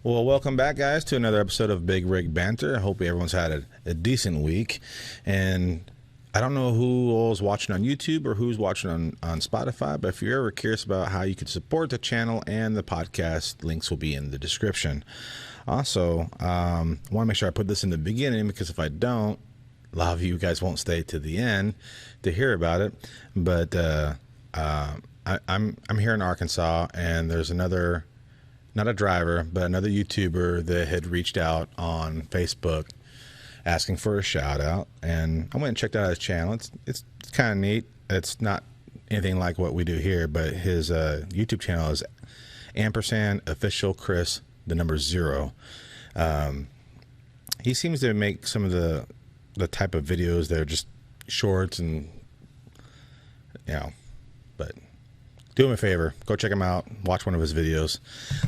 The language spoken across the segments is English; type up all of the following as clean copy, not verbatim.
Well, welcome back, guys, to another episode of Big Rig Banter. I hope everyone's had a decent week. And I don't know who is watching on YouTube or who's watching on Spotify, but if you're ever curious about how you could support the channel and the podcast, links will be in the description. Also, I want to make sure I put this in the beginning, because if I don't, a lot of you guys won't stay to the end to hear about it. But I'm here in Arkansas, and there's another, not a driver, but another YouTuber that had reached out on Facebook asking for a shout out, and I went and checked out his channel. It's kind of neat. It's not anything like what we do here, but his YouTube channel is &official Chris 0. He seems to make some of the type of videos that are just shorts and, but do him a favor, go check him out, watch one of his videos.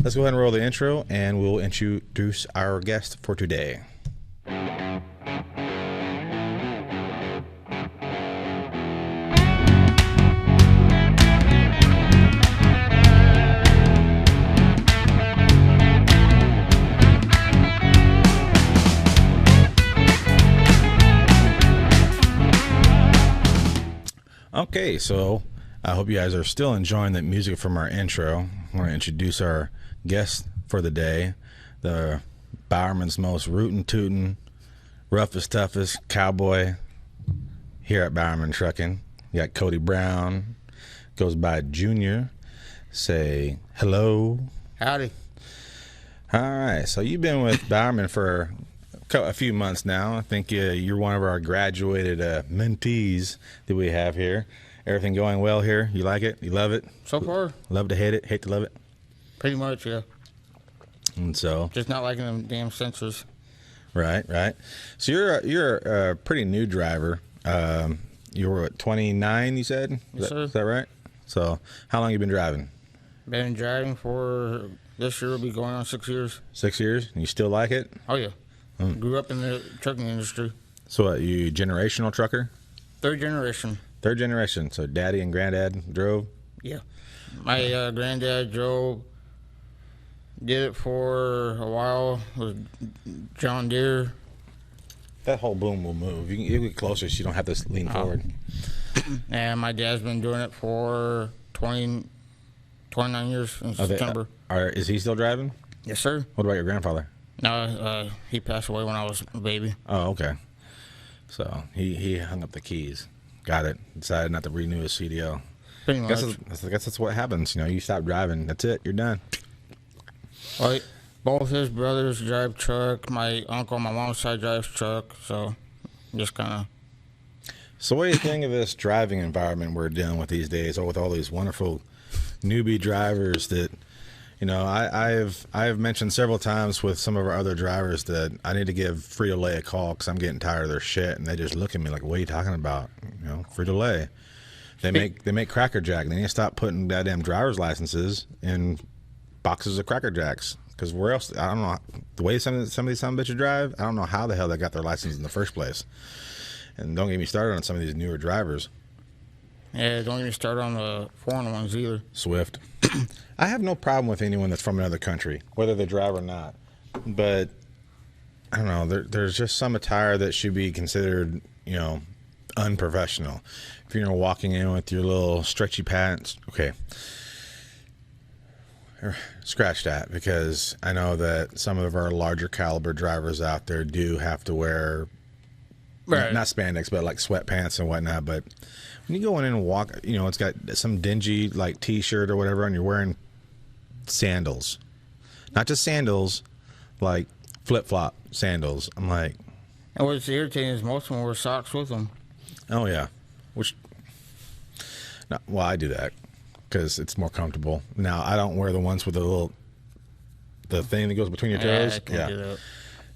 Let's go ahead and roll the intro, and we'll introduce our guest for today. Okay, so I hope you guys are still enjoying the music from our intro. I want to introduce our guest for the day, the Bowerman's most rootin' tootin', roughest, toughest cowboy here at Bowerman Trucking. You got Kody Brown, goes by Junior. Say hello. Howdy. All right, so you've been with Bowerman for a few months now. I think you're one of our graduated mentees that we have here. Everything going well here? You like it? You love it? So far. Love to hate it, hate to love it? Pretty much, yeah. And so, just not liking them damn sensors. Right. So you're a pretty new driver. You were at 29, you said? Yes, sir. Is that right? So how long you been driving? Been driving for, this year will be going on 6 years. 6 years? And you still like it? Oh, yeah. Grew up in the trucking industry. So what, you generational trucker? Third generation. Third generation. So daddy and granddad drove? Yeah. My granddad drove, did it for a while with John Deere. That whole boom will move. You can get closer so you don't have to lean forward. And my dad's been doing it for 29 years in September. Is he still driving? Yes, sir. What about your grandfather? No, he passed away when I was a baby. Oh, okay. So he hung up the keys. Got it. Decided not to renew his CDL. Pretty much. I guess that's what happens. You stop driving. That's it. You're done. Like, both his brothers drive truck. My uncle on my mom's side drives truck. So, just kind of. So what do you think of this driving environment we're dealing with these days, or with all these wonderful newbie drivers that, I've mentioned several times with some of our other drivers that I need to give Frito-Lay a call because I'm getting tired of their shit, and they just look at me like, what are you talking about? Frito-Lay. They make Cracker Jack. They need to stop putting goddamn driver's licenses in boxes of Cracker Jacks, because where else? I don't know. The way some of these bitches drive, I don't know how the hell they got their license in the first place. And don't get me started on some of these newer drivers. Yeah, don't get me started on the foreign ones either. Swift. I have no problem with anyone that's from another country, whether they drive or not. But I don't know. There's just some attire that should be considered, unprofessional. If you're walking in with your little stretchy pants, okay, scratch that, because I know that some of our larger caliber drivers out there do have to wear, not spandex, but like sweatpants and whatnot. But when you go in and walk, it's got some dingy like t-shirt or whatever, and you're wearing sandals, not just sandals, like flip-flop sandals. I'm like, and what's irritating is most of them wear socks with them. Oh yeah, well, I do that because it's more comfortable. Now I don't wear the ones with the thing that goes between your toes. I can't do that.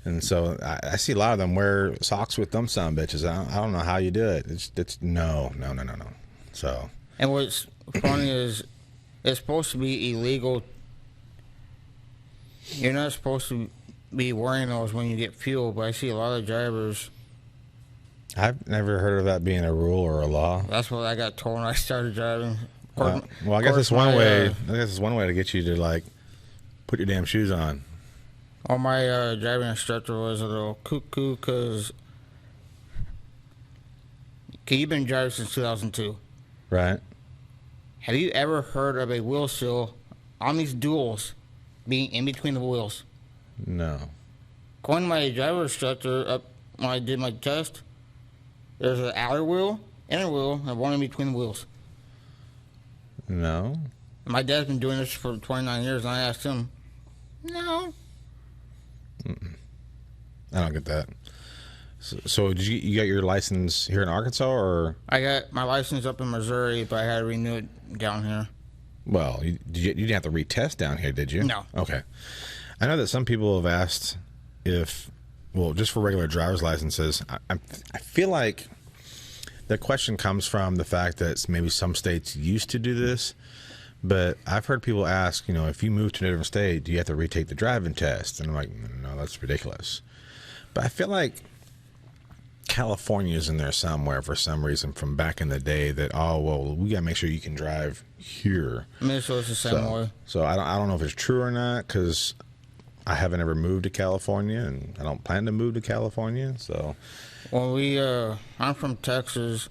And so I see a lot of them wear socks with them son bitches. I don't know how you do it. It's no. So. And what's funny is it's supposed to be illegal. You're not supposed to be wearing those when you get fuel, but I see a lot of drivers. I've never heard of that being a rule or a law. That's what I got told when I started driving. Well, I guess it's one way. I guess it's one way to get you to like put your damn shoes on. Well, my driving instructor was a little cuckoo because you've been driving since 2002. Right. Have you ever heard of a wheel seal on these duals being in between the wheels? No. According to my driver instructor, up when I did my test, there's an outer wheel, inner wheel, and one in between the wheels. No. My dad's been doing this for 29 years, and I asked him, no. I don't get that. So did you got your license here in Arkansas, or? I got my license up in Missouri, but I had to renew it down here. Well, you didn't have to retest down here, did you? No. Okay. I know that some people have asked if, well, just for regular driver's licenses, I feel like the question comes from the fact that maybe some states used to do this, but I've heard people ask, if you move to a different state, do you have to retake the driving test? And I'm like, no, that's ridiculous. But I feel like California's in there somewhere for some reason from back in the day that, we got to make sure you can drive here. Minnesota's the same way. So I don't know if it's true or not, because I haven't ever moved to California, and I don't plan to move to California. So, well, I'm from Texas,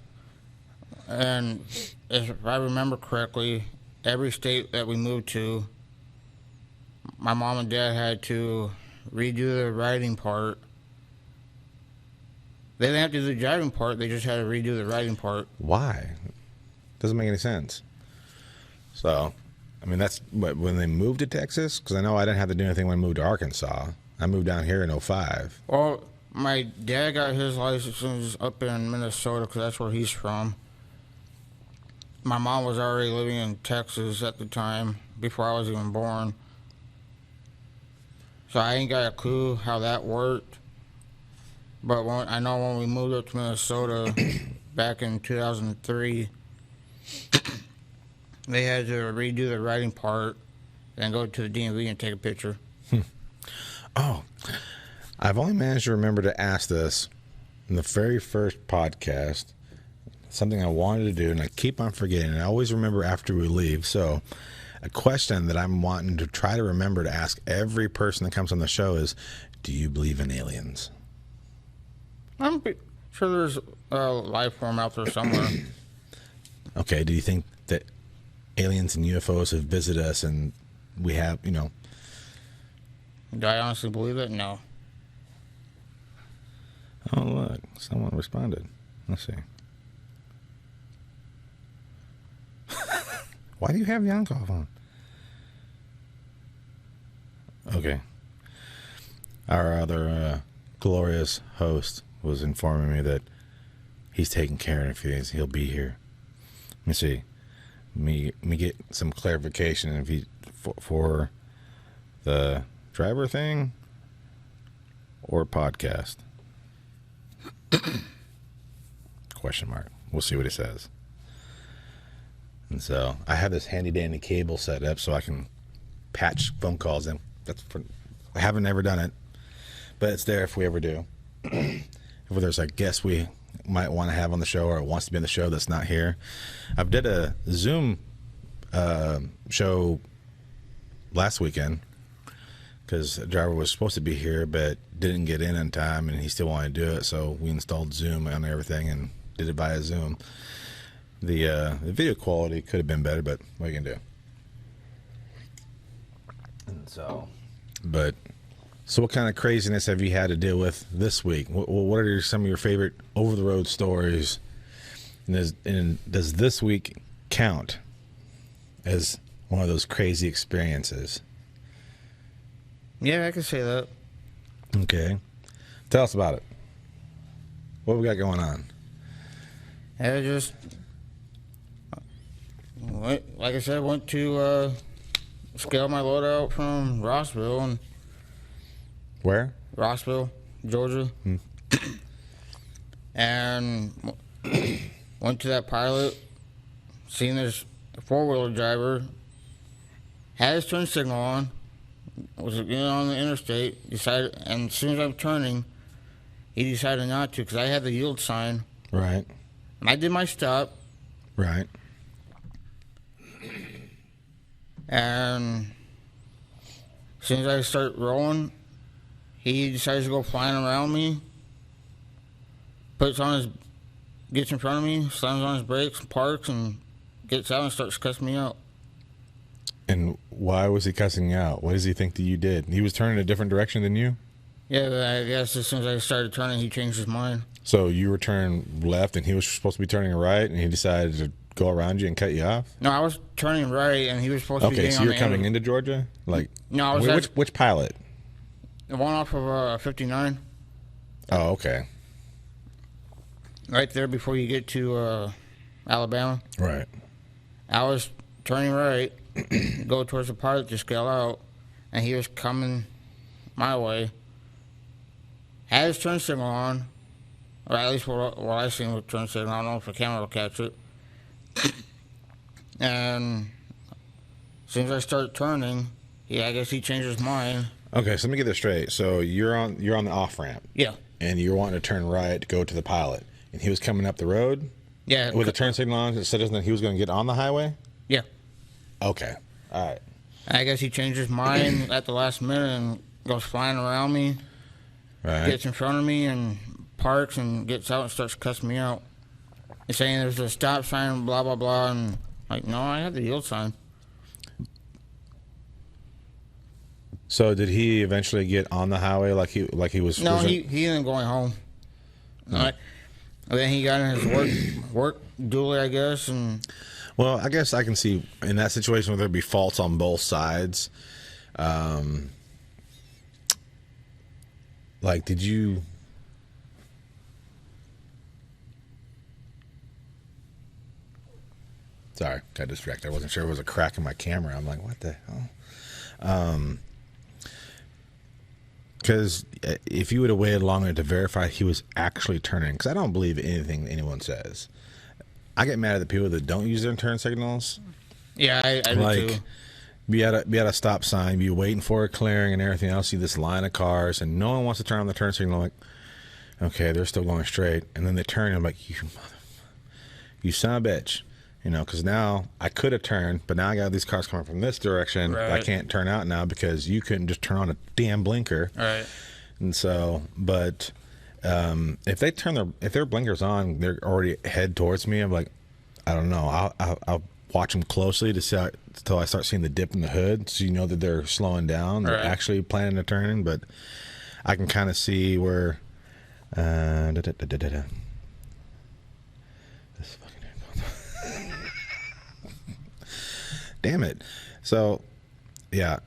and if I remember correctly, every state that we moved to, my mom and dad had to redo the riding part. They didn't have to do the driving part, they just had to redo the riding part. Why? Doesn't make any sense. So, I mean, that's when they moved to Texas? Because I know I didn't have to do anything when I moved to Arkansas. I moved down here in 2005. Well, my dad got his license up in Minnesota because that's where he's from. My mom was already living in Texas at the time, before I was even born. So I ain't got a clue how that worked. But I know when we moved up to Minnesota back in 2003, they had to redo the writing part and go to the DMV and take a picture. Oh, I've only managed to remember to ask this in the very first podcast. Something I wanted to do, and I keep on forgetting. I always remember after we leave. So a question that I'm wanting to try to remember to ask every person that comes on the show is, do you believe in aliens? I'm sure there's a life form out there somewhere. Okay, do you think that aliens and UFOs have visited us and we have, Do I honestly believe it? No. Oh, look, someone responded. Let's see. Why do you have the on-call phone? Okay. Our other glorious host was informing me that he's taking care of things. He'll be here. Let me see. Let me get some clarification if he for the driver thing or podcast. Question mark. We'll see what he says. And so I have this handy dandy cable set up so I can patch phone calls in. I haven't ever done it, but it's there if we ever do. If there's a guest we might want to have on the show or wants to be on the show that's not here. I did a Zoom show last weekend because the driver was supposed to be here but didn't get in time, and he still wanted to do it, so we installed Zoom on everything and did it via Zoom. The video quality could have been better, but what are you gonna do? And so what kind of craziness have you had to deal with this week? What are some of your favorite over-the-road stories? And does this week count as one of those crazy experiences? Yeah, I can say that. Okay. Tell us about it. What we got going on? I just, like I said, went to scale my load out from Rossville. And Where? Rossville, Georgia. And went to that pilot, seen this four-wheeler driver, had his turn signal on, was on the interstate, decided, and as soon as I'm turning, he decided not to because I had the yield sign. Right. And I did my stop. Right. And as soon as I start rolling, he decides to go flying around me, gets in front of me, slams on his brakes, parks, and gets out and starts cussing me out. And why was he cussing you out? What does he think that you did? He was turning a different direction than you? Yeah, but I guess as soon as I started turning, he changed his mind. So you were turning left, and he was supposed to be turning right, and he decided to go around you and cut you off? No, I was turning right, and he was supposed to be getting so on you're the coming into Georgia? Like, no, I was which pilot? the one off of 59. Oh, okay. Right there before you get to Alabama. Right. I was turning right, go towards the pilot to scale out, and he was coming my way. Had his turn signal on, or at least what I seen with turn signal. I don't know if the camera will catch it. And as soon as I start turning, I guess he changed his mind. Okay, so let me get this straight. So you're on the off ramp. Yeah. And you're wanting to turn right to go to the pilot, and he was coming up the road. Yeah. With the turn signal on, it said that he was going to get on the highway. Yeah. Okay. All right. I guess he changed his mind at the last minute and goes flying around me. Right. Gets in front of me and parks and gets out and starts cussing me out. He's saying there's a stop sign, blah, blah, blah. And like, no, I have the yield sign. So did he eventually get on the highway like he was? No, he ended up going home. Hmm. Right. And then he got in his work dually, I guess. And well, I guess I can see in that situation where there'd be faults on both sides. Like, did you? Sorry, got distracted. I wasn't sure it was a crack in my camera. I'm like, what the hell? Because if you would have waited longer to verify he was actually turning, because I don't believe anything anyone says. I get mad at the people that don't use their turn signals. yeah, I do too. Be at a stop sign, be waiting for a clearing and everything else. See this line of cars, and no one wants to turn on the turn signal. Like, okay, they're still going straight, and then they turn. And I'm like, you son of a bitch, because now I could have turned, but now I got these cars coming from this direction. Right. I can't turn out now because you couldn't just turn on a damn blinker. Right. And so, but if their blinkers on, they're already head towards me. I'm like, I don't know. I'll watch them closely to see until I start seeing the dip in the hood, so you know that they're slowing down. They're actually planning to turn, but I can kind of see where. This fucking damn it. So, yeah.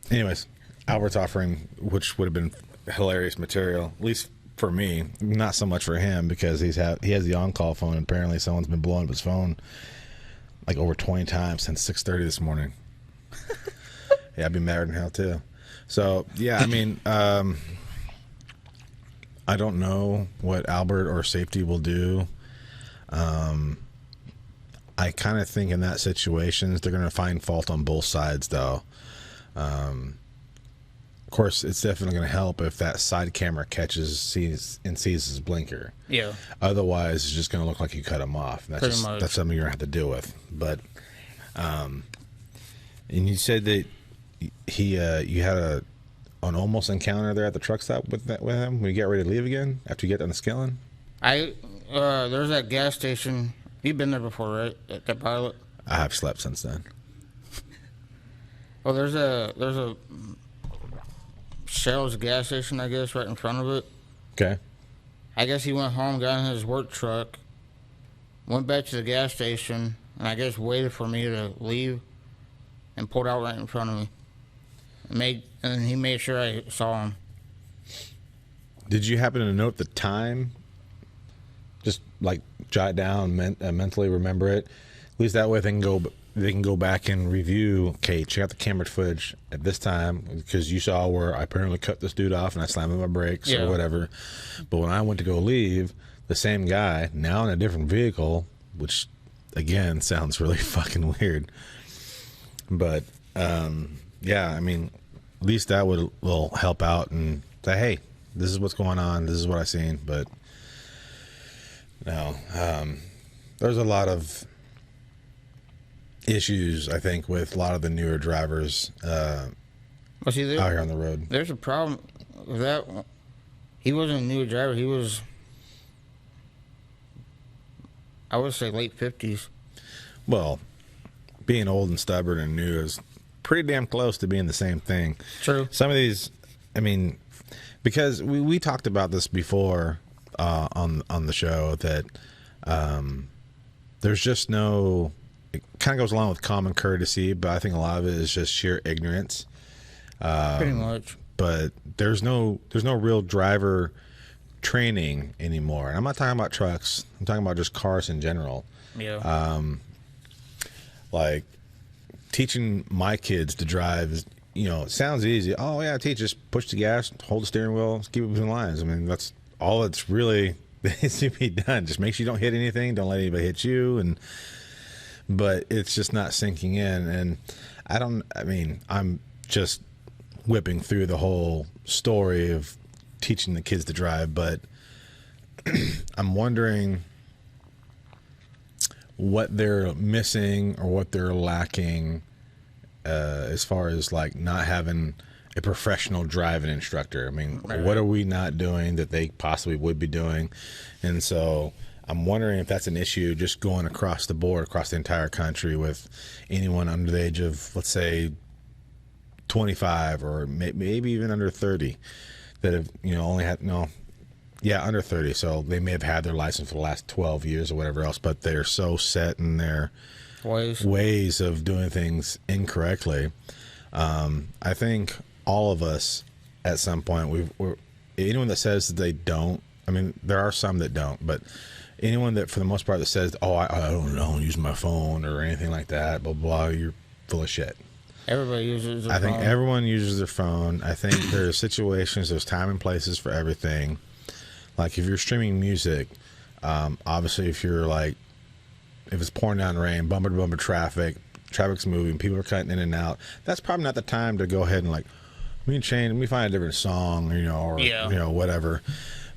Anyways, Albert's offering, which would have been hilarious material, at least for me, not so much for him, because he has the on-call phone, and apparently someone's been blowing up his phone like over 20 times since 6:30 this morning. Yeah, I'd be madder than hell too. So yeah, I mean, I don't know what Albert or safety will do. I kind of think in that situation they're going to find fault on both sides, though. Of course, it's definitely going to help if that side camera sees his blinker. Yeah. Otherwise, it's just going to look like you cut him off. That's something you're going to have to deal with. But, and you said that you had an almost encounter there at the truck stop with him when you get ready to leave again after you get done the skilling. There's that gas station. You've been there before, right? At that pilot. I have slept since then. Well, there's a Shell's gas station, I guess, right in front of it. Okay. I guess he went home, got in his work truck, went back to the gas station, and I guess waited for me to leave, and pulled out right in front of me. And he made sure I saw him. Did you happen to note the time? Just like jot it down, mentally remember it. At least that way they can go back and review. Okay, check out the camera footage at this time, because you saw where I apparently cut this dude off and I slammed on my brakes or whatever. But when I went to go leave, the same guy, now in a different vehicle, which again sounds really fucking weird. But yeah, I mean, at least that will help out and say, hey, this is what's going on. This is what I seen. But no, there's a lot of issues, I think, with a lot of the newer drivers Well, see, out here on the road. there's a problem with that. He wasn't a new driver. He was, I would say, late 50s. Well, being old and stubborn and new is pretty damn close to being the same thing. True. Some of these, I mean, because we talked about this before on the show that there's just no. It kind of goes along with common courtesy, but I think a lot of it is just sheer ignorance. Pretty much. But there's no real driver training anymore. And I'm not talking about trucks. I'm talking about just cars in general. Yeah. Like teaching my kids to drive is, it sounds easy. Oh yeah, just push the gas, hold the steering wheel, keep it between the lines. I mean, that's all that's really needs to be done. Just make sure you don't hit anything, don't let anybody hit you, but it's just not sinking in. And I'm just whipping through the whole story of teaching the kids to drive, but I'm wondering what they're missing or what they're lacking as far as like not having a professional driving instructor. I mean, what are we not doing that they possibly would be doing? And so I'm wondering if that's an issue just going across the board, across the entire country with anyone under the age of, let's say, 25 or maybe even under 30 that have, only had, under 30. So they may have had their license for the last 12 years or whatever else, but they're so set in their ways of doing things incorrectly. I think all of us at some point, anyone that says that they don't, I mean, there are some that don't, but anyone that for the most part that says, oh, I don't use my phone or anything like that, blah, blah, you're full of shit. Everybody uses their phone. I think everyone uses their phone. I think there's situations, there's time and places for everything. Like if you're streaming music, obviously if it's pouring down rain, bumper to bumper traffic's moving, people are cutting in and out, that's probably not the time to go ahead and let me find a different song, or whatever.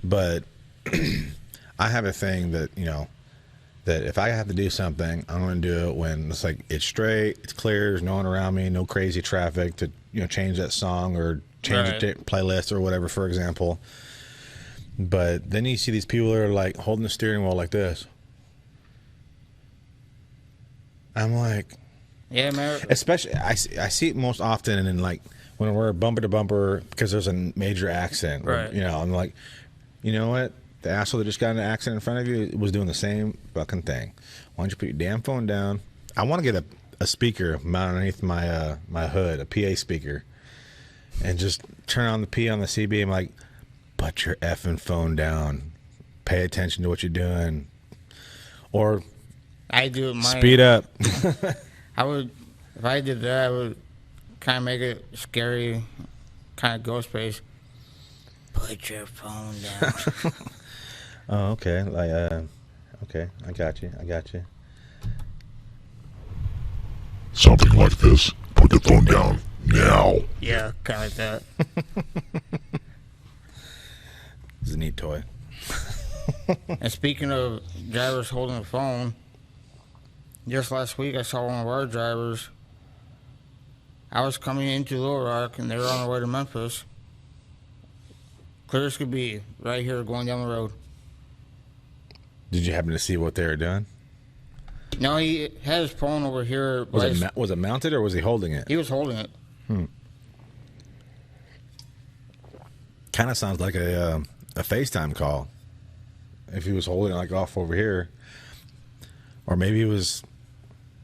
But I have a thing that, that if I have to do something, I'm going to do it when it's straight, it's clear, there's no one around me, no crazy traffic to, change that song or change the playlist or whatever, for example. But then you see these people that are like holding the steering wheel like this. I'm like, yeah, man. Especially, I see it most often, and then like when we're bumper to bumper because there's a major accident. Right. I'm like, you know what? The asshole that just got in an accident in front of you was doing the same fucking thing. Why don't you put your damn phone down? I want to get a speaker mounted underneath my my hood, a PA speaker, and just turn on the P on the CB. I'm like, put your effing phone down. Pay attention to what you're doing. Or I do it. Speed up. I would, if I did that, I would kind of make it scary, kind of ghost face. Put your phone down. Oh, okay. Okay, I got you. Something like this. Put the phone down now. Yeah, kind of like that. It's a neat toy. And speaking of drivers holding the phone, just last week I saw one of our drivers. I was coming into Little Rock and they were on their way to Memphis. Clear as could be, right here going down the road. Did you happen to see what they were doing? No, he had his phone over here. Was it mounted or was he holding it? He was holding it. Kind of sounds like a FaceTime call. If he was holding it like off over here. Or maybe he was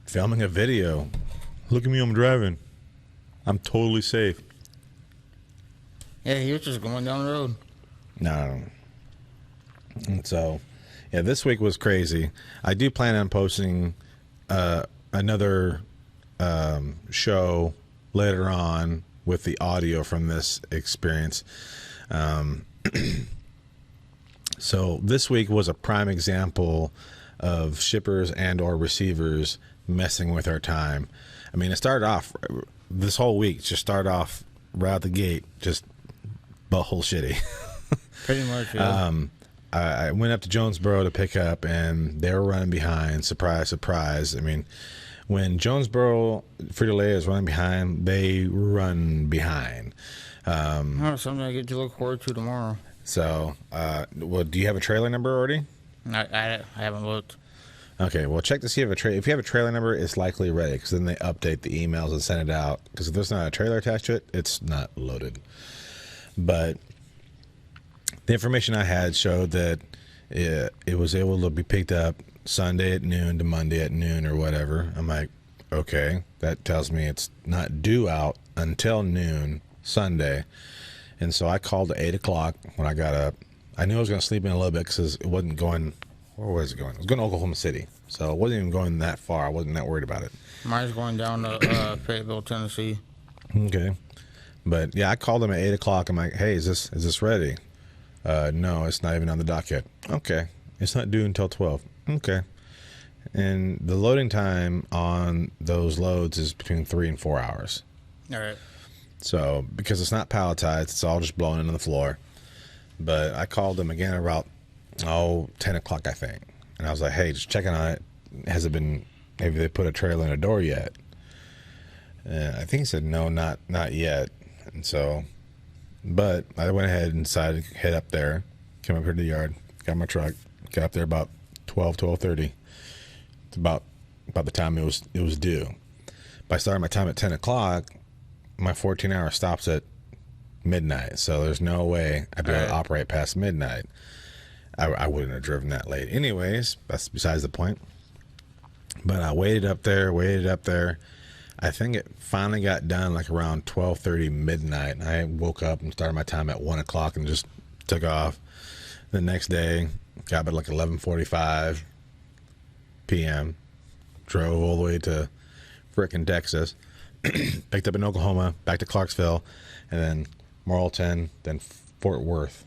filming a video. Look at me, I'm driving. I'm totally safe. Yeah, he was just going down the road. No. And so, yeah, this week was crazy. I do plan on posting another show later on with the audio from this experience. So this week was a prime example of shippers and or receivers messing with our time. I mean, it started off, this whole week just started off right out the gate, just butthole shitty. Pretty much, yeah. I went up to Jonesboro to pick up, and they were running behind. Surprise, surprise. I mean, when Jonesboro Frito-Lay is running behind, they run behind. Something I get to look forward to tomorrow. So, well, do you have a trailer number already? I haven't looked. Okay, well, check to see if if you have a trailer number, it's likely ready, because then they update the emails and send it out. Because if there's not a trailer attached to it, it's not loaded. But the information I had showed that it was able to be picked up Sunday at noon to Monday at noon or whatever. I'm like, okay, that tells me it's not due out until noon Sunday. And so I called at 8 o'clock when I got up. I knew I was going to sleep in a little bit because it wasn't going, where was it going? It was going to Oklahoma City. So it wasn't even going that far. I wasn't that worried about it. Mine's going down to Fayetteville, Tennessee. Okay. But yeah, I called them at 8 o'clock. I'm like, hey, is this ready? No, it's not even on the dock yet. Okay. It's not due until 12. Okay. And the loading time on those loads is between 3 and 4 hours. All right. So, because it's not palletized, it's all just blowing into the floor. But I called them again about, 10 o'clock, I think. And I was like, hey, just checking on it. Has it been, maybe they put a trailer in a door yet? And I think he said, no, not yet. And so, but I went ahead and decided to head up there, came up here to the yard, got my truck, got up there about 12:30. It's about the time it was due. By starting my time at 10 o'clock, my 14-hour stops at midnight. So there's no way I'd be able to operate past midnight. I wouldn't have driven that late. Anyways, that's besides the point. But I waited up there. I think it finally got done like around 12:30 midnight. I woke up and started my time at 1 o'clock and just took off. The next day, got up at like 11:45 p.m. Drove all the way to frickin' Texas. Picked up in Oklahoma, back to Clarksville, and then Morrilton, then Fort Worth.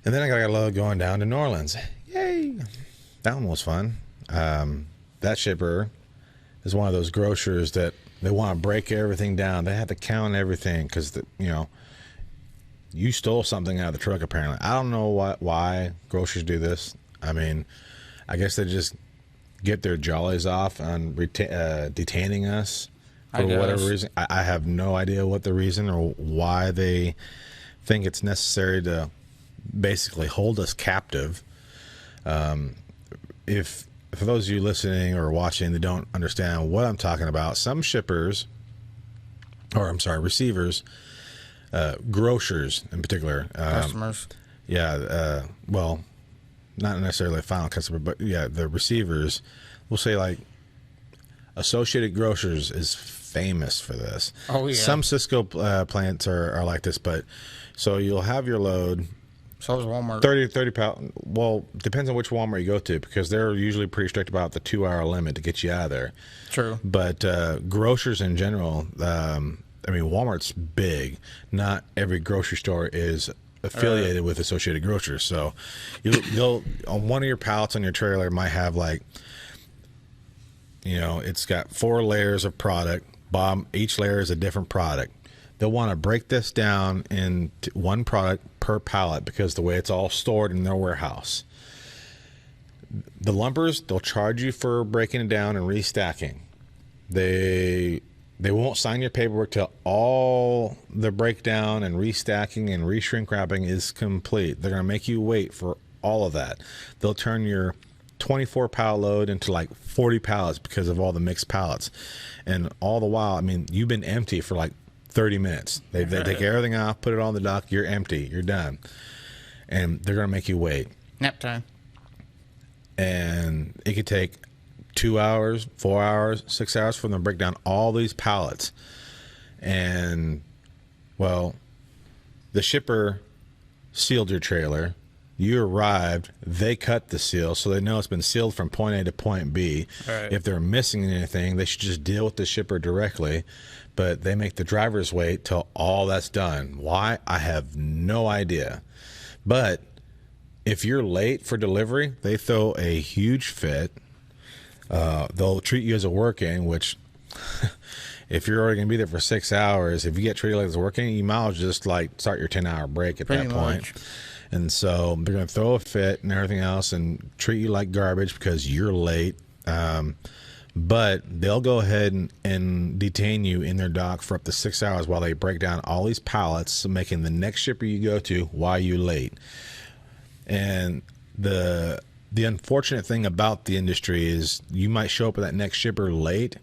And then I got a load going down to New Orleans. Yay! That one was fun. That shipper is one of those grocers that they want to break everything down. They have to count everything because, you stole something out of the truck apparently. I don't know why grocers do this. I mean, I guess they just get their jollies off on detaining us for whatever reason. I have no idea what the reason or why they think it's necessary to basically hold us captive. If for those of you listening or watching that don't understand what I'm talking about, some receivers, grocers in particular, Customers. Yeah, well, not necessarily a final customer, but yeah, the receivers. We'll say like Associated Grocers is famous for this. Oh yeah. Some Cisco plants are like this, but so you'll have your load. So is Walmart. 30 pound. Well, depends on which Walmart you go to because they're usually pretty strict about the 2-hour limit to get you out of there. True. But grocers in general, Walmart's big. Not every grocery store is affiliated with Associated Grocers. So you'll on one of your pallets on your trailer might have like, it's got 4 layers of product. Each layer is a different product. They'll want to break this down into one product per pallet because the way it's all stored in their warehouse. The lumpers, they'll charge you for breaking it down and restacking. They won't sign your paperwork till all the breakdown and restacking and re-shrink wrapping is complete. They're going to make you wait for all of that. They'll turn your 24 pallet load into like 40 pallets because of all the mixed pallets. And all the while, you've been empty for like 30 minutes. They take everything off, put it on the dock, you're empty, you're done. And they're going to make you wait. Nap time. And it could take 2 hours, 4 hours, 6 hours for them to break down all these pallets. And, well, the shipper sealed your trailer. You arrived, they cut the seal, so they know it's been sealed from point A to point B. Right. If they're missing anything, they should just deal with the shipper directly. But they make the drivers wait till all that's done. Why? I have no idea. But if you're late for delivery, they throw a huge fit. They'll treat you as a work-in, which if you're already going to be there for 6 hours, if you get treated like as a work-in, you might as well just like start your 10-hour break at that point. And so they're going to throw a fit and everything else and treat you like garbage because you're late. But they'll go ahead and detain you in their dock for up to 6 hours while they break down all these pallets, making the next shipper you go to, why you late. And the unfortunate thing about the industry is you might show up at that next shipper late.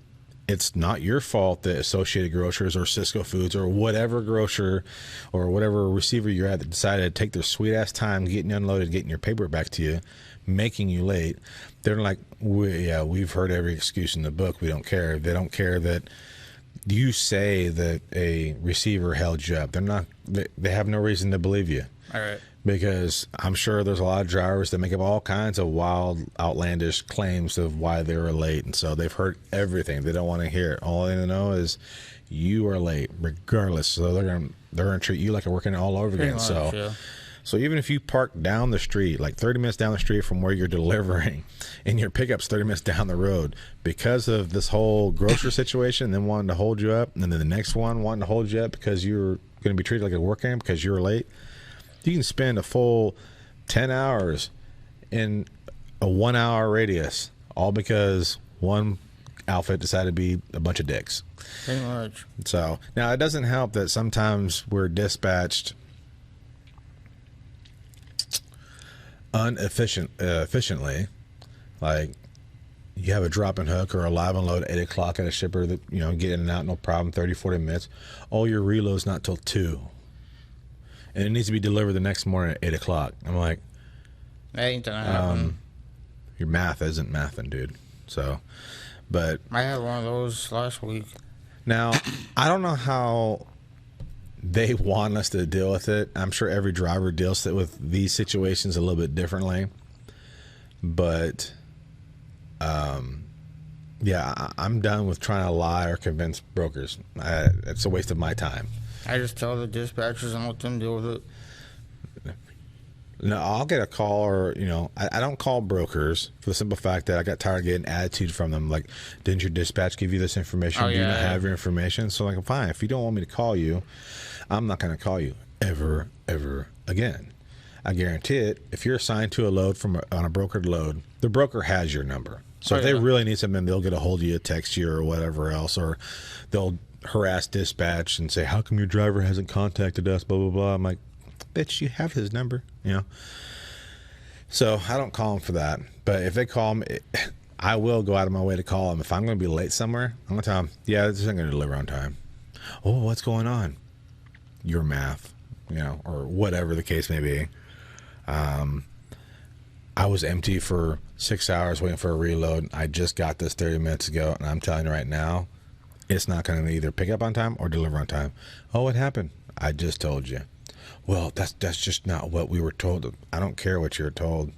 It's not your fault that Associated Grocers or Cisco Foods or whatever grocer or whatever receiver you're at that decided to take their sweet ass time getting you unloaded, getting your paper back to you, making you late. They're like, we've heard every excuse in the book. We don't care. They don't care that you say that a receiver held you up. They have no reason to believe you. All right. Because I'm sure there's a lot of drivers that make up all kinds of wild, outlandish claims of why they were late. And so they've heard everything. They don't want to hear it. All they know is you are late, regardless. So they're gonna treat you like you're working all over again. So even if you park down the street, like 30 minutes down the street from where you're delivering, and your pickup's 30 minutes down the road, because of this whole grocery situation, then wanting to hold you up, and then the next one wanting to hold you up because you're going to be treated like a work camp because you were late, you can spend a full 10 hours in a 1 hour radius, all because one outfit decided to be a bunch of dicks. Pretty much. So now it doesn't help that sometimes we're dispatched efficiently. Like you have a drop and hook or a live unload at 8 o'clock at a shipper that, you know, get in and out, no problem, 30, 40 minutes. Oh, your reload's not till 2. And it needs to be delivered the next morning at 8 o'clock. I'm like, that ain't gonna happen. Your math isn't mathing, dude. So, but I had one of those last week. Now, I don't know how they want us to deal with it. I'm sure every driver deals with these situations a little bit differently. But, yeah, I'm done with trying to lie or convince brokers. It's a waste of my time. I just tell the dispatchers and let them deal with it. No, I'll get a call or, you know, I don't call brokers for the simple fact that I got tired of getting attitude from them. Like, didn't your dispatch give you this information? Do you not have your information? So, like, fine. If you don't want me to call you, I'm not going to call you ever again. I guarantee it. If you're assigned to a load on a brokered load, the broker has your number. So if they really need something, they'll get a hold of you, text you, or whatever else, or they'll harass dispatch and say, how come your driver hasn't contacted us, blah, blah, blah. I'm like, bitch, you have his number, you know? So I don't call him for that. But if they call me, I will go out of my way to call him. If I'm going to be late somewhere, I'm going to tell him, yeah, this isn't going to deliver on time. Oh, what's going on? Your math, you know, or whatever the case may be. I was empty for 6 hours waiting for a reload. I just got this 30 minutes ago, and I'm telling you right now, it's not going to either pick up on time or deliver on time. Oh, what happened? I just told you. Well, that's just not what we were told. I don't care what you're told.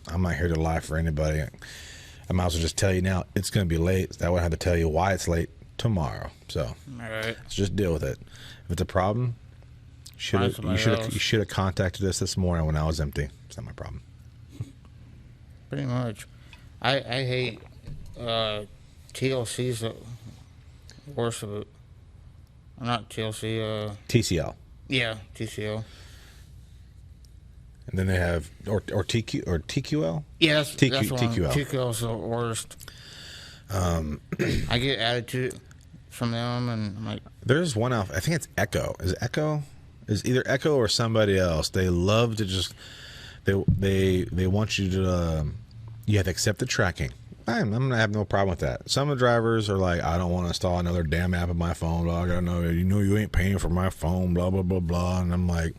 I'm not here to lie for anybody. I might as well just tell you now, it's going to be late. That would have to tell you why it's late tomorrow. So all right. Let's just deal with it. If it's a problem, you should have contacted us this morning when I was empty. It's not my problem. Pretty much. I hate TLC's the worst of it. Not TLC. TCL. Yeah, TCL. And then they have or TQL. Yes, TQL. TQL's the worst. I get attitude from them, and I'm like, there's one out. I think it's Echo. Is it Echo? Is either Echo or somebody else. They love to just they want you to you have to accept the tracking. I'm gonna have no problem with that. Some of the drivers are like, I don't want to install another damn app on my phone. Blah, I gotta know, you know, you ain't paying for my phone. Blah blah blah blah. And I'm like,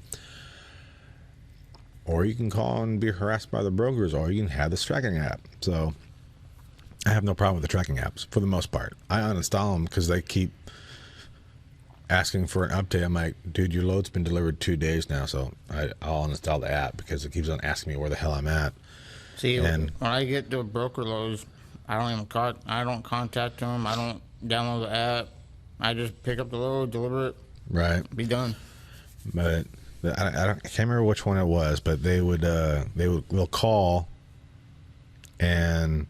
or you can call and be harassed by the brokers, or you can have this tracking app. So I have no problem with the tracking apps for the most part. I uninstall them because they keep asking for an update. I'm like, dude, your load's been delivered 2 days now, so I'll uninstall the app because it keeps on asking me where the hell I'm at. See, when I get to broker loads, I don't contact them. I don't download the app. I just pick up the load, deliver it, right, be done. But I can't remember which one it was, but they'll call and,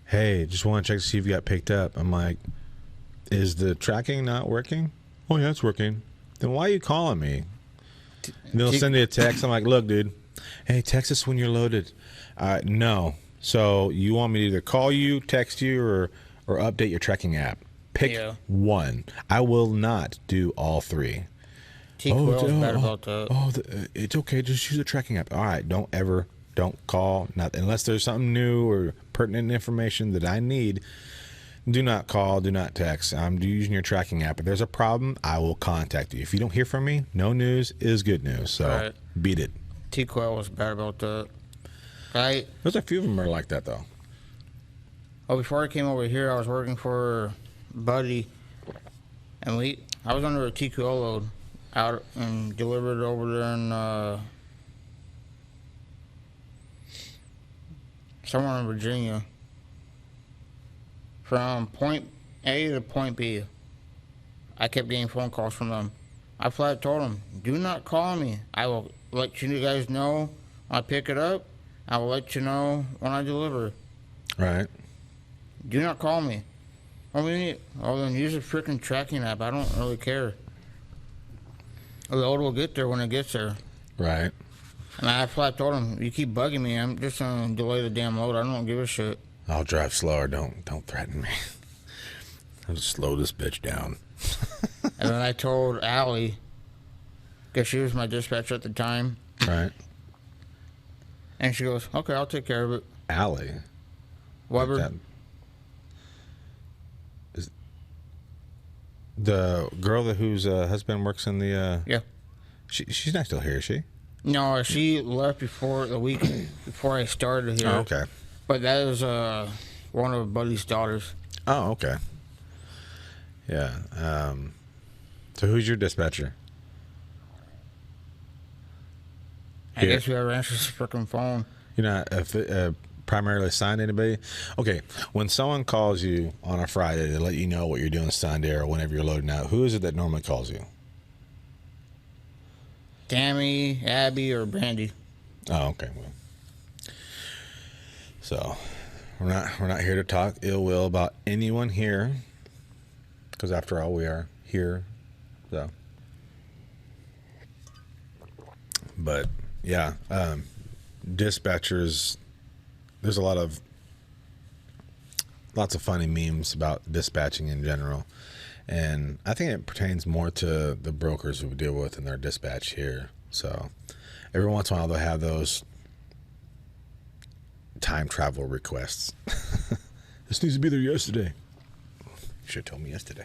hey, just want to check to see if you got picked up. I'm like, is the tracking not working? Oh yeah, it's working. Then why are you calling me? And they'll send me a text. I'm like, look, dude, hey, text us when you're loaded. No. So you want me to either call you, text you, or update your tracking app. Pick Yeah. one. I will not do all three. T-Quill's bad about that. It's okay. Just use the tracking app. All right. Don't call. Not unless there's something new or pertinent information that I need. Do not call. Do not text. I'm using your tracking app. If there's a problem, I will contact you. If you don't hear from me, no news is good news. So Right. beat it. T-Quill was bad about that. There's a few of them are like that though. Before I came over here, I was working for a buddy, and I was under a TQL load out and delivered over there in somewhere in Virginia. From point A to point B, I kept getting phone calls from them. I flat told them, do not call me. I will let you guys know when I pick it up. I will let you know when I deliver. Right. Do not call me. Then use a freaking tracking app. I don't really care. The load will get there when it gets there. Right. And I flat told him, you keep bugging me, I'm just gonna delay the damn load. I don't give a shit. I'll drive slower. Don't threaten me. I'll just slow this bitch down. And then I told Allie, because she was my dispatcher at the time. Right. And she goes, okay, I'll take care of it. Allie. Weber. Like is the girl whose husband works in the Yeah. She's not still here, is she? No, she left before the week before I started here. Oh, okay. But that is one of Buddy's daughters. Oh, okay. Yeah. So who's your dispatcher? I guess whoever answers the freaking phone. You're not primarily assigned to anybody? Okay. When someone calls you on a Friday to let you know what you're doing Sunday or whenever you're loading out, who is it that normally calls you? Tammy, Abby, or Brandy. Oh, okay. Well, so we're not here to talk ill will about anyone here, because after all, we are here. So, but yeah, dispatchers. There's lots of funny memes about dispatching in general, and I think it pertains more to the brokers who we deal with in their dispatch here. So every once in a while they'll have those time travel requests. This needs to be there yesterday. You should have told me yesterday.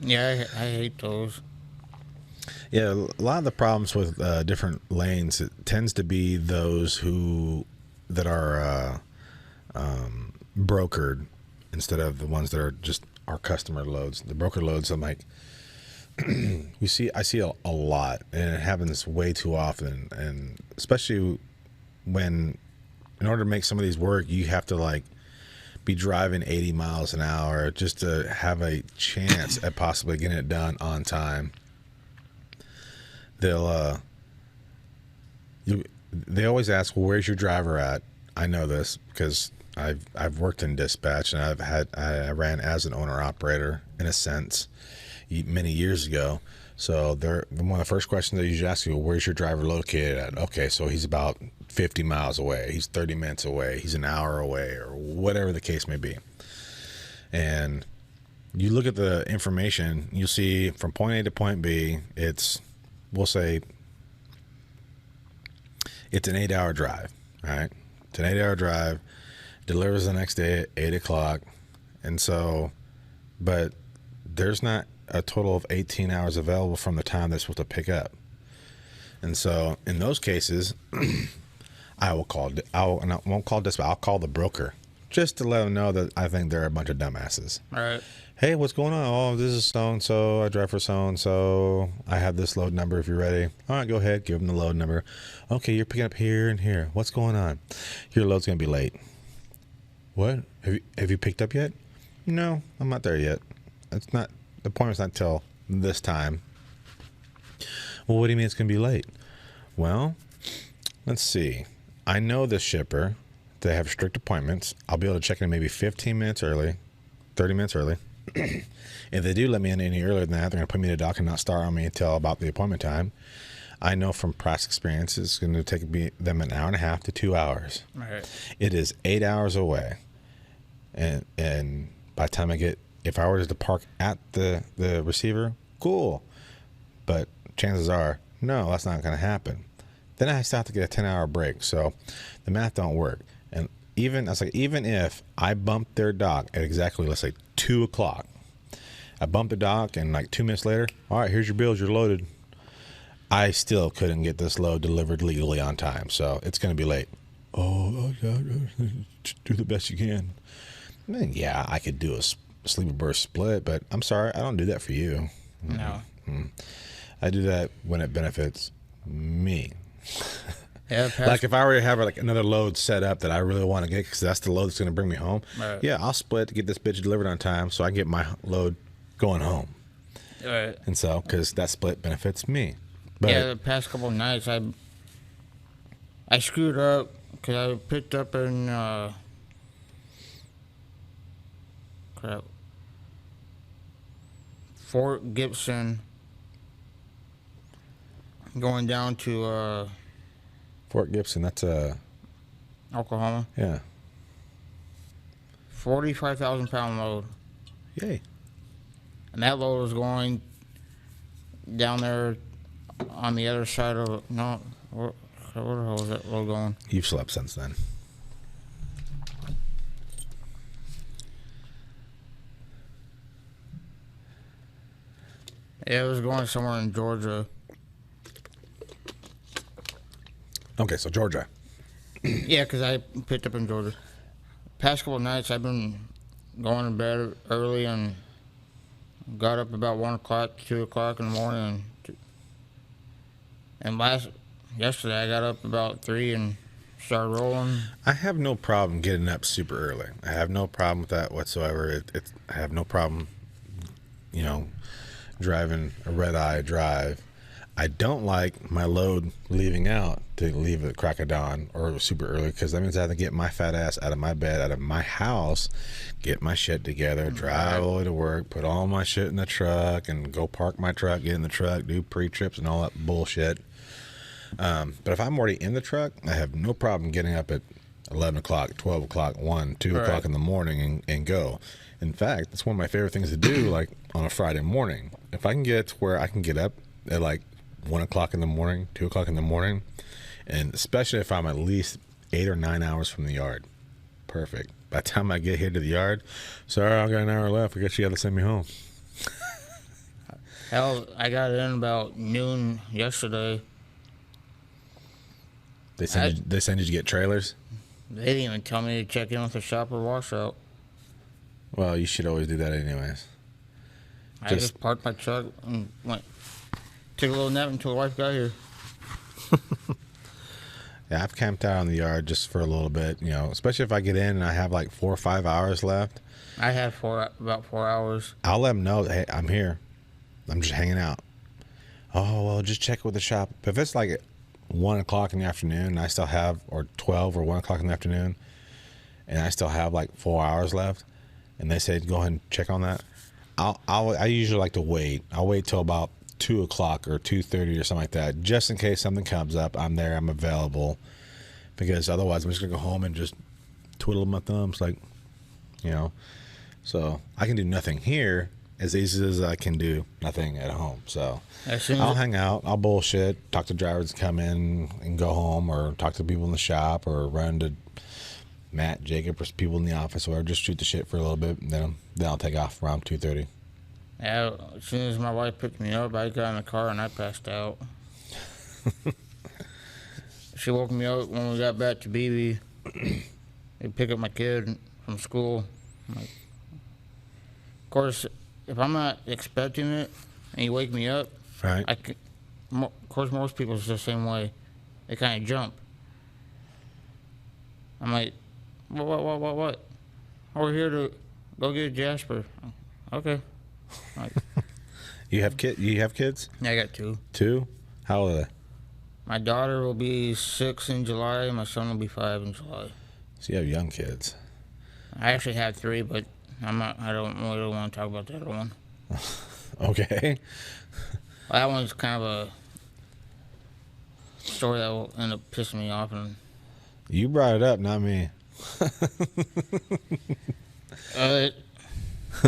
Yeah, I hate those. Yeah, a lot of the problems with different lanes, it tends to be those that are brokered instead of the ones that are just our customer loads. The broker loads, I'm like, I see a lot, and it happens way too often, and especially when, in order to make some of these work, you have to like be driving 80 miles an hour just to have a chance at possibly getting it done on time. They always ask, well, where's your driver at? I know this because I've worked in dispatch, and I ran as an owner operator in a sense many years ago. So one of the first questions they usually ask you, well, where's your driver located at? Okay, so he's about 50 miles away. He's 30 minutes away. He's an hour away, or whatever the case may be. And you look at the information, you'll see from point A to point B, we'll say it's an 8-hour drive, all right? It's an 8-hour drive, delivers the next day at 8 o'clock. And so, but there's not a total of 18 hours available from the time they're supposed to pick up. And so in those cases, I won't call dispatch, I'll call the broker just to let them know that I think they're a bunch of dumbasses. All right. Hey, what's going on? Oh, this is so-and-so. I drive for so-and-so. I have this load number if you're ready. All right, go ahead. Give them the load number. Okay, you're picking up here and here. What's going on? Your load's going to be late. What? Have you picked up yet? No, I'm not there yet. The appointment's not till this time. Well, what do you mean it's going to be late? Well, let's see. I know this shipper. They have strict appointments. I'll be able to check in maybe 15 minutes early, 30 minutes early. If they do let me in any earlier than that, they're going to put me in a dock and not start on me until about the appointment time. I know from past experience it's going to take them an hour and a half to 2 hours. All right. It is 8 hours away. and by the time if I were to park at the receiver, cool. But chances are, no, that's not going to happen. Then I still have to get a 10-hour break. So the math don't work. And even if I bumped their dock at exactly, let's say 2 o'clock, I bumped the dock and like 2 minutes later, all right, here's your bills, you're loaded. I still couldn't get this load delivered legally on time. So it's going to be late. Oh, do the best you can. I mean, yeah, I could do a sleeper burst split, but I'm sorry, I don't do that for you. No. Mm-hmm. I do that when it benefits me. Yeah, like if I already have like another load set up that I really want to get because that's the load that's going to bring me home. Right. Yeah, I'll split to get this bitch delivered on time so I can get my load going home. Right. And so, because that split benefits me. But, yeah, the past couple of nights I screwed up because I picked up in Fort Gibson, going down to Fort Gibson, that's Oklahoma. yeah. 45,000 pound load. Yay. And that load was going down there on the other side of no. Where the hell was that load going? You've slept since then. Yeah, it was going somewhere in Georgia. Okay, so Georgia. Yeah, because I picked up in Georgia. Past couple of nights, I've been going to bed early and got up about 1 o'clock, 2 o'clock in the morning. And yesterday, I got up about 3 and started rolling. I have no problem getting up super early. I have no problem with that whatsoever. I have no problem, driving a red-eye drive. I don't like my load leaving out to leave at crack of dawn or super early because that means I have to get my fat ass out of my bed, out of my house, get my shit together, drive all the way to work, put all my shit in the truck, and go park my truck, get in the truck, do pre-trips and all that bullshit. But if I'm already in the truck, I have no problem getting up at 11 o'clock, 12 o'clock, 1, 2 o'clock in the morning and go. In fact, it's one of my favorite things to do, like on a Friday morning. If I can get to where I can get up at like 1 o'clock in the morning, 2 o'clock in the morning, and especially if I'm at least 8 or 9 hours from the yard, perfect. By the time I get here to the yard, sorry, I got an hour left. I guess you got to send me home. Hell, I got in about noon yesterday. They send you to get trailers? They didn't even tell me to check in with the shop or washout. Well, you should always do that anyways. I just parked my truck and took a little nap until the wife got here. Yeah, I've camped out in the yard just for a little bit, especially if I get in and I have like 4 or 5 hours left. I had about 4 hours. I'll let them know, hey, I'm here. I'm just hanging out. Oh, well, just check with the shop. If it's like 1 o'clock in the afternoon and I still have, or 12 or 1 o'clock in the afternoon, and I still have like 4 hours left, and they say, go ahead and check on that, I usually like to wait. I'll wait till about 2 o'clock or 2:30 or something like that, just in case something comes up. I'm there, I'm available, because otherwise I'm just gonna go home and just twiddle my thumbs, like, so I can do nothing here as easy as I can do nothing at home. So I'll hang out, I'll bullshit, talk to drivers that come in and go home, or talk to people in the shop, or run to Matt, Jacob, or people in the office, or just shoot the shit for a little bit, and then I'll take off around 2:30. Yeah, as soon as my wife picked me up, I got in the car and I passed out. She woke me up when we got back to BB. They pick up my kid from school. Of course, if I'm not expecting it and you wake me up, Right. Of course, most people is the same way. They kind of jump. I'm like, what? We're here to go get Jasper. Okay. Like, You have kids? I got 2. 2? How old are they? My daughter will be 6 in July. My son will be 5 in July. So you have young kids. I actually have 3, but I don't really want to talk about the other one. Okay. Well, that one's kind of a story that will end up pissing me off. And You brought it up, not me.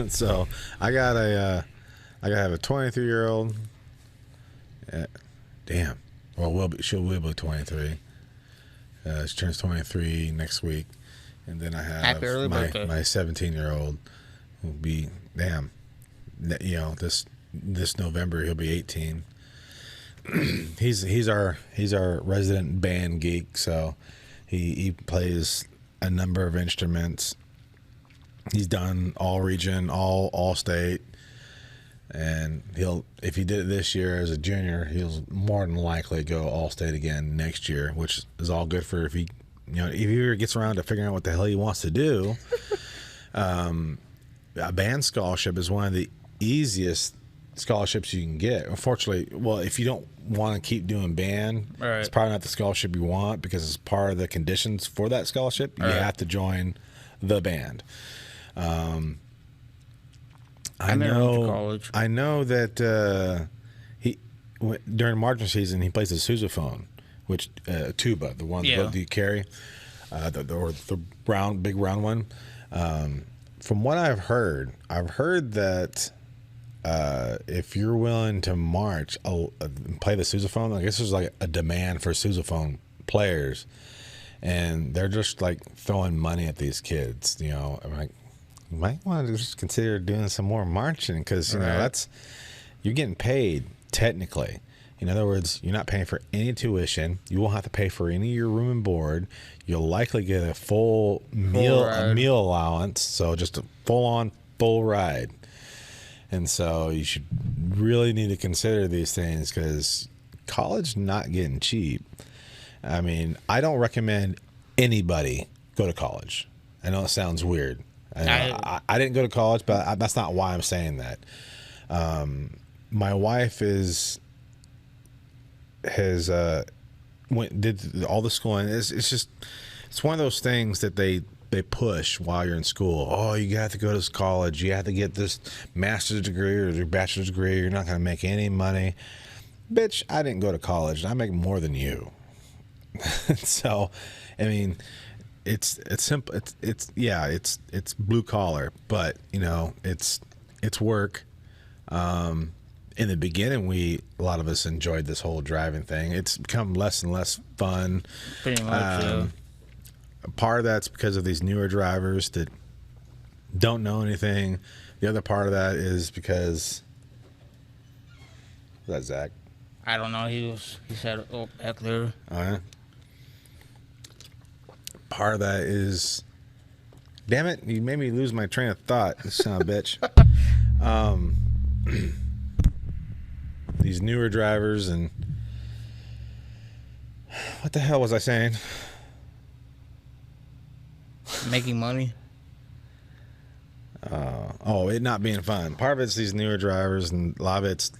So I gotta have a 23-year-old. Damn. Well, she will be 23. She turns 23 next week, and then I have Happy early birthday. my 17-year-old will be this November he'll be 18. he's our resident band geek, so he plays a number of instruments. He's done all region, all state, and if he did it this year as a junior, he'll more than likely go all state again next year, which is all good for if he ever gets around to figuring out what the hell he wants to do. A band scholarship is one of the easiest scholarships you can get. Unfortunately, if you don't want to keep doing band, it's probably not the scholarship you want, because it's part of the conditions for that scholarship. You have to join the band. I know that during marching season he plays the sousaphone, which tuba, the one that you carry, the big round one. From what I've heard that if you're willing to march, play the sousaphone, I guess there's like a demand for sousaphone players, and they're just like throwing money at these kids. I'm like, you might want to just consider doing some more marching, because you're getting paid technically. In other words, you're not paying for any tuition. You won't have to pay for any of your room and board. You'll likely get a full meal allowance, so just a full ride. And so you should really need to consider these things, because college not getting cheap. I mean, I don't recommend anybody go to college. I know it sounds weird. I didn't go to college, but that's not why I'm saying that. My wife has did all the schooling. It's one of those things that they push while you're in school. Oh, you have to go to college. You have to get this master's degree or your bachelor's degree. You're not going to make any money. Bitch, I didn't go to college. I make more than you. So, I mean, it's simple. It's blue collar, but it's work. In the beginning, a lot of us enjoyed this whole driving thing. It's become less and less fun. Pretty much. Part of that's because of these newer drivers that don't know anything. The other part of that is because was that Zach? I don't know. He said, "Oh, back there." Oh yeah. Part of that is, damn it! You made me lose my train of thought. This son of a bitch. These newer drivers, and what the hell was I saying? Making money. It not being fun. Part of it's these newer drivers, and a lot of it's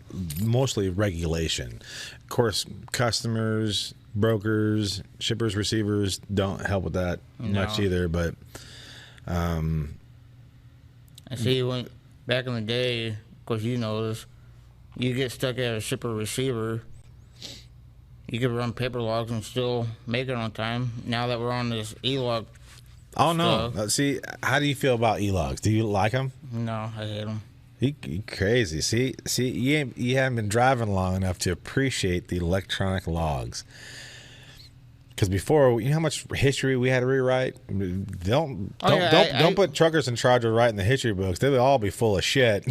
mostly regulation. Of course, customers, brokers, shippers, receivers don't help with that much either. But I see when back in the day, of course you know this, you get stuck at a shipper receiver, you could run paper logs and still make it on time. Now that we're on this e-log. Oh no! See, how do you feel about e-logs? Do you like them? No, I hate them. You crazy? See, you haven't been driving long enough to appreciate the electronic logs. Because before, you know how much history we had to rewrite. Don't put truckers in charge of writing the history books. They would all be full of shit.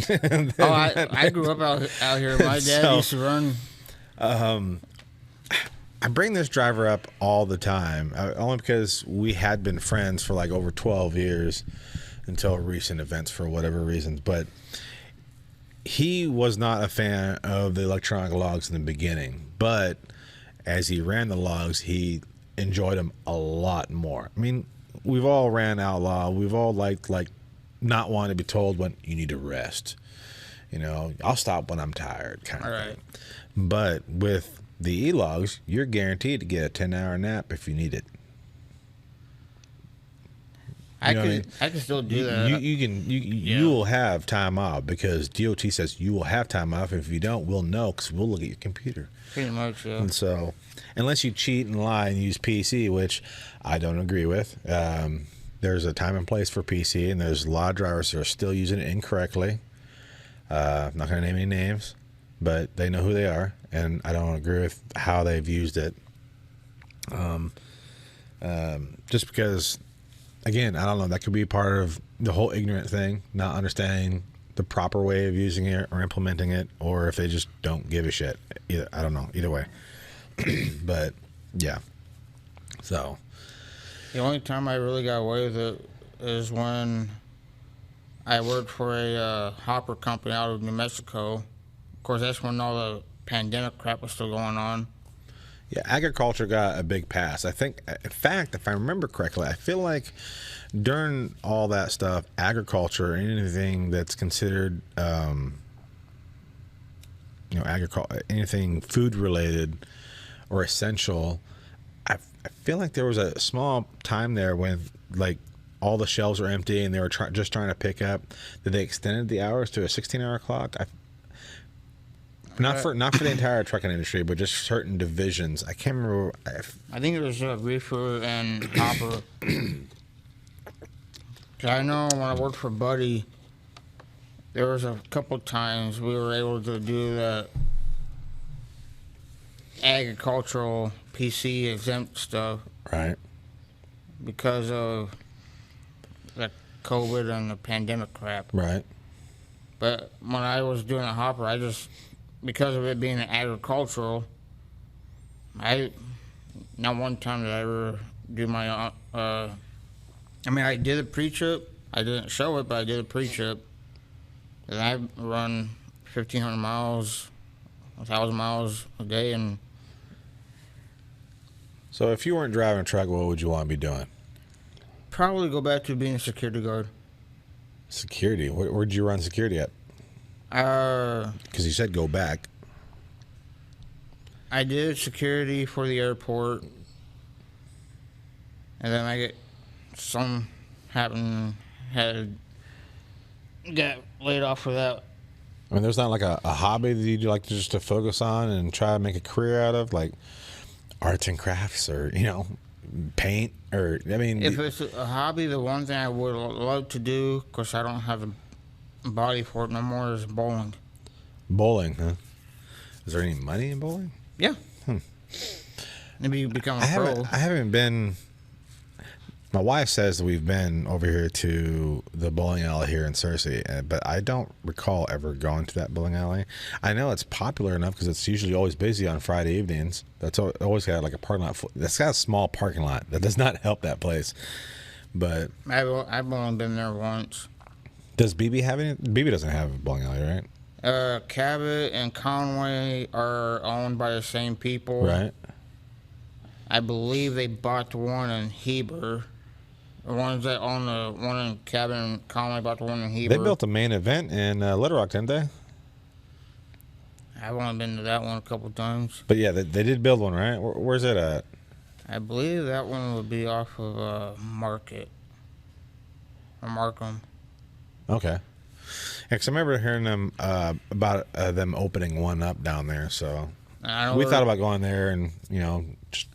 I grew up out here. My dad used to run. I bring this driver up all the time, only because we had been friends for like over 12 years until recent events for whatever reasons. But he was not a fan of the electronic logs in the beginning. But as he ran the logs, he enjoyed them a lot more. I mean, we've all ran outlaw. We've all liked not wanting to be told when you need to rest. I'll stop when I'm tired kind of thing. But with the e-logs, you're guaranteed to get a 10-hour nap if you need it. I can still do that. You will have time off, because DOT says you will have time off. If you don't, we'll know, because we'll look at your computer. Pretty much, yeah. And so, unless you cheat and lie and use PC, which I don't agree with, there's a time and place for PC, and there's a lot of drivers that are still using it incorrectly. I'm not going to name any names, but they know who they are, and I don't agree with how they've used it. Just because, again, I don't know, that could be part of the whole ignorant thing, not understanding the proper way of using it or implementing it, or if they just don't give a shit. Either, I don't know, either way. But yeah, so The only time I really got away with it is when I worked for a hopper company out of New Mexico. Of course, that's when all the pandemic crap was still going on. yeah, agriculture got a big pass. I think, in fact, if I remember correctly, I feel like during all that stuff, agriculture, anything that's considered, agriculture, anything food related or essential, I feel like there was a small time there when like all the shelves were empty and they were just trying to pick up. That they extended the hours to a 16-hour clock. Not for the entire trucking industry, but just certain divisions. I can't remember. I think it was reefer and hopper. 'Cause I know when I worked for Buddy, there was a couple times we were able to do the agricultural PC exempt stuff Right. because of the COVID and the pandemic crap. Right. But when I was doing a hopper, I just, because of it being agricultural, not one time did I ever do my, I did a pre-trip. I didn't show it, but I did a pre-trip. And I run 1,500 miles, 1,000 miles a day. And So if you weren't driving a truck, what would you want to be doing? probably go back to being a security guard. Security. Where'd you run security at? Because you said go back. I did security for the airport. And then got laid off for that. I mean, there's not like a hobby that you'd like to focus on and try to make a career out of, like arts and crafts or, paint or, If it's a hobby, the one thing I would love to do, of course I don't have a body for it no more, is bowling. Bowling, huh? Is there any money in bowling? Yeah. Maybe you become a pro. I haven't been. My wife says that we've been over here to the bowling alley here in Searcy, but I don't recall ever going to that bowling alley. I know it's popular enough because it's usually always busy on Friday evenings. That's always got like a parking lot. That's got a small parking lot. That does not help that place. But I've only been there once. Does BB have any? BB doesn't have a bowling alley, right? Cabot and Conway are owned by the same people. Right. I believe they bought the one in Heber. The ones that own the one in Cabot and Conway bought the one in Heber. They built a main event in Little Rock, didn't they? I've only been to that one a couple times. But yeah, they did build one, right? Where's it at? I believe that one would be off of Market. Or Markham. Okay. Because I remember hearing them about them opening one up down there. So we thought about going there and, just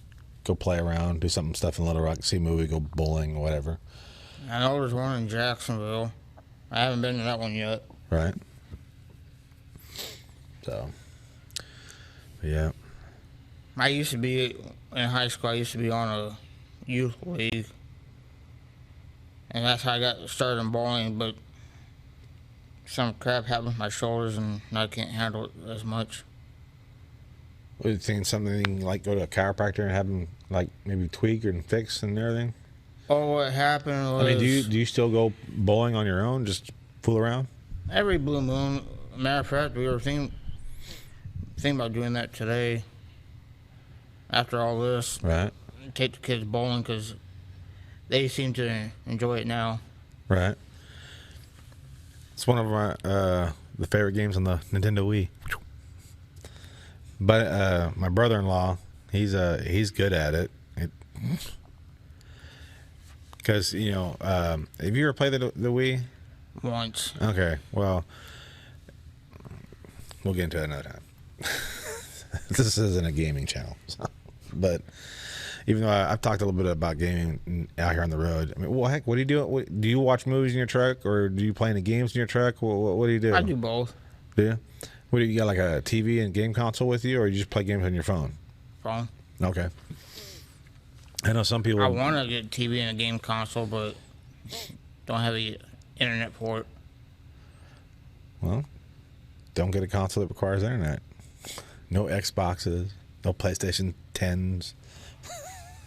go play around, do stuff in Little Rock, see a movie, go bowling, whatever. I know there's one in Jacksonville. I haven't been to that one yet. Right. So, yeah. I used to be, in high school, I used to be on a youth league. And that's how I got started in bowling, but some crap happened with my shoulders and I can't handle it as much. Were you thinking something like go to a chiropractor and have them like maybe tweak and fix and everything? Oh, what happened was... do you still go bowling on your own, just fool around? Every blue moon. Matter of fact, we were thinking about doing that today. After all this. Right. Take the kids bowling because they seem to enjoy it now. Right. It's one of my the favorite games on the Nintendo Wii. But my brother-in-law, he's good at it. Because have you ever played the Wii? Once. Okay, well, we'll get into it another time. This isn't a gaming channel, but Even though I've talked a little bit about gaming out here on the road. I mean, well, heck, what do you do? Do you watch movies in your truck, or do you play any games in your truck? What do you do? I do both. Do you? What do you got, like a TV and game console with you, or you just play games on your phone? Phone. Okay. I know some people. I want to get TV and a game console, but don't have the internet for it. Well, don't get a console that requires internet. No Xboxes, no PlayStation 10s.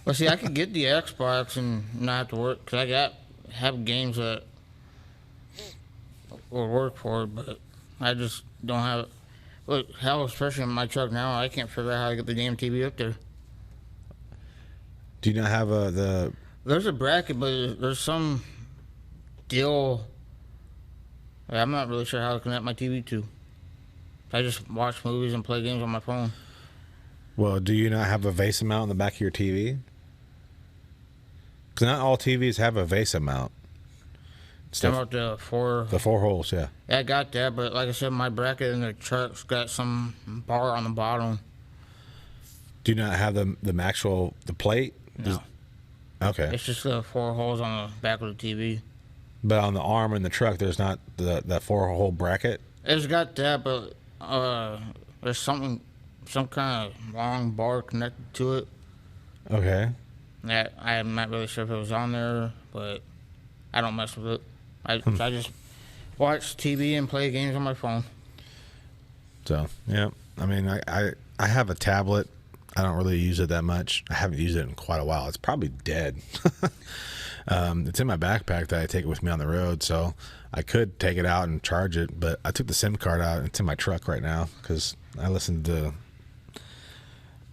Well, see, I could get the Xbox and not have to work, because I have games that will work for it, but I just don't have it. Look, hell, especially in my truck now, I can't figure out how to get the damn TV up there. Do you not have the... There's a bracket, but there's some deal I'm not really sure how to connect my TV to. I just watch movies and play games on my phone. Well, do you not have a VESA mount in the back of your TV? Because not all TVs have a VESA mount. About the four holes, yeah. Yeah, I got that, but like I said, my bracket in the truck's got some bar on the bottom. Do you not have the actual plate? No. Okay. It's just the 4 holes on the back of the TV. But on the arm in the truck, there's not that 4-hole bracket? It's got that, but there's some kind of long bar connected to it. Okay. That I'm not really sure if it was on there, but I don't mess with it. I just watch TV and play games on my phone. So, yeah. I mean, I have a tablet. I don't really use it that much. I haven't used it in quite a while. It's probably dead. It's in my backpack that I take it with me on the road, so I could take it out and charge it, but I took the SIM card out. It's in my truck right now because I listen to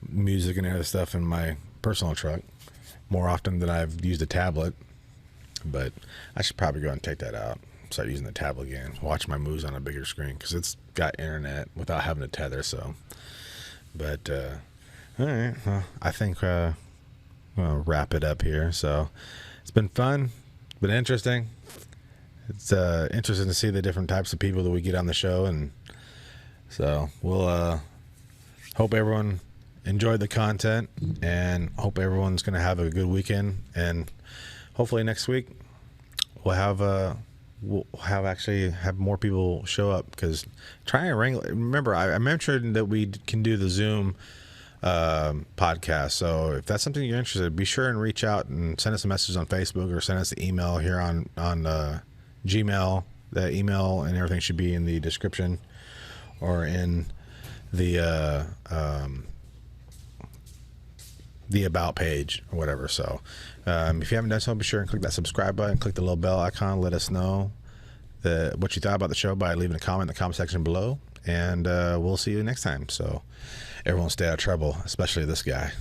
music and other stuff in my personal truck more often than I've used a tablet. But I should probably go and take that out, start using the tablet again, watch my movies on a bigger screen because it's got internet without having to tether. So, but all right, well, I think we'll wrap it up here. So it's been fun, it's been interesting. It's interesting to see the different types of people that we get on the show, and so we'll hope everyone enjoyed the content, and hope everyone's going to have a good weekend, and hopefully next week we'll have more people show up, because try and wrangle. Remember, I mentioned that we can do the Zoom podcast. So if that's something you're interested in, be sure and reach out and send us a message on Facebook, or send us an email here on Gmail. The email and everything should be in the description or in the about page or whatever. So if you haven't done so, be sure and click that subscribe button, click the little bell icon, let us know what you thought about the show by leaving a comment in the comment section below, and we'll see you next time. So everyone stay out of trouble, especially this guy.